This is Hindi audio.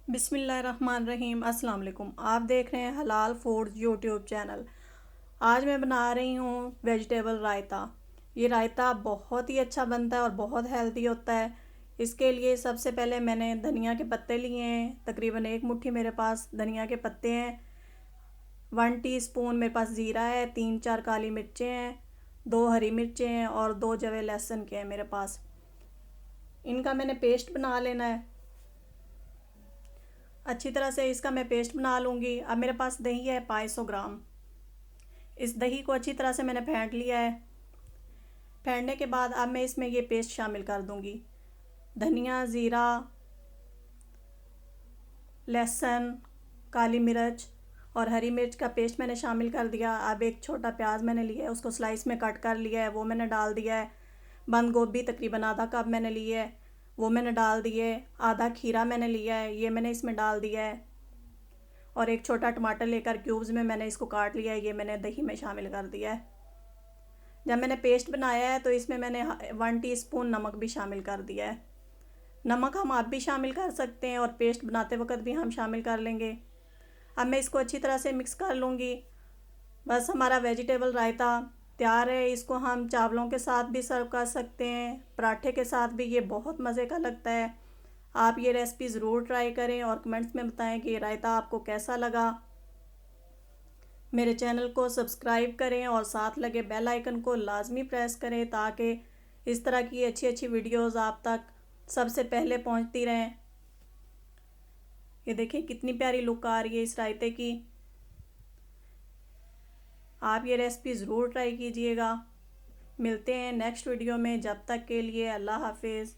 बिस्मिल्लाहिर्रहमानिर्रहीम। अस्सलाम वालेकुम। आप देख रहे हैं हलाल फूड्स यूट्यूब चैनल। आज मैं बना रही हूँ वेजिटेबल रायता। ये रायता बहुत ही अच्छा बनता है और बहुत हेल्दी होता है। इसके लिए सबसे पहले मैंने धनिया के पत्ते लिए हैं, तकरीबन एक मुट्ठी मेरे पास धनिया के पत्ते हैं। 1 टीस्पून मेरे पास ज़ीरा है, 3-4 काली मिर्चें हैं, 2 हरी मिर्चें हैं और 2 जवे लहसुन के हैं मेरे पास। इनका मैंने पेस्ट बना लेना है। अच्छी तरह से इसका मैं पेस्ट बना लूँगी। अब मेरे पास दही है 500 ग्राम। इस दही को अच्छी तरह से मैंने फेंट लिया है। फेंटने के बाद अब मैं इसमें ये पेस्ट शामिल कर दूँगी। धनिया, ज़ीरा, लहसुन, काली मिर्च और हरी मिर्च का पेस्ट मैंने शामिल कर दिया। अब एक छोटा प्याज मैंने लिया है, उसको स्लाइस में कट कर लिया है, वो मैंने डाल दिया है। बंद गोभी तकरीबन आधा कप मैंने लिया है, वो मैंने डाल दिए। आधा खीरा मैंने लिया है, ये मैंने इसमें डाल दिया है। और एक छोटा टमाटर लेकर क्यूब्स में मैंने इसको काट लिया है, ये मैंने दही में शामिल कर दिया है। जब मैंने पेस्ट बनाया है तो इसमें मैंने 1 टीस्पून नमक भी शामिल कर दिया है। नमक हम आप भी शामिल कर सकते हैं और पेस्ट बनाते वक्त भी हम शामिल कर लेंगे। अब मैं इसको अच्छी तरह से मिक्स कर लूँगी। बस हमारा वेजिटेबल रायता तैयार है। इसको हम चावलों के साथ भी सर्व कर सकते हैं, पराठे के साथ भी। ये बहुत मज़े का लगता है। आप ये रेसिपी ज़रूर ट्राई करें और कमेंट्स में बताएं कि ये रायता आपको कैसा लगा। मेरे चैनल को सब्सक्राइब करें और साथ लगे बेल आइकन को लाजमी प्रेस करें ताकि इस तरह की अच्छी अच्छी वीडियोस आप तक सबसे पहले पहुंचती रहें। ये देखिए कितनी प्यारी लुक आ रही है इस रायते की। आप ये रेसिपी ज़रूर ट्राई कीजिएगा। मिलते हैं नेक्स्ट वीडियो में। जब तक के लिए अल्लाह हाफिज़।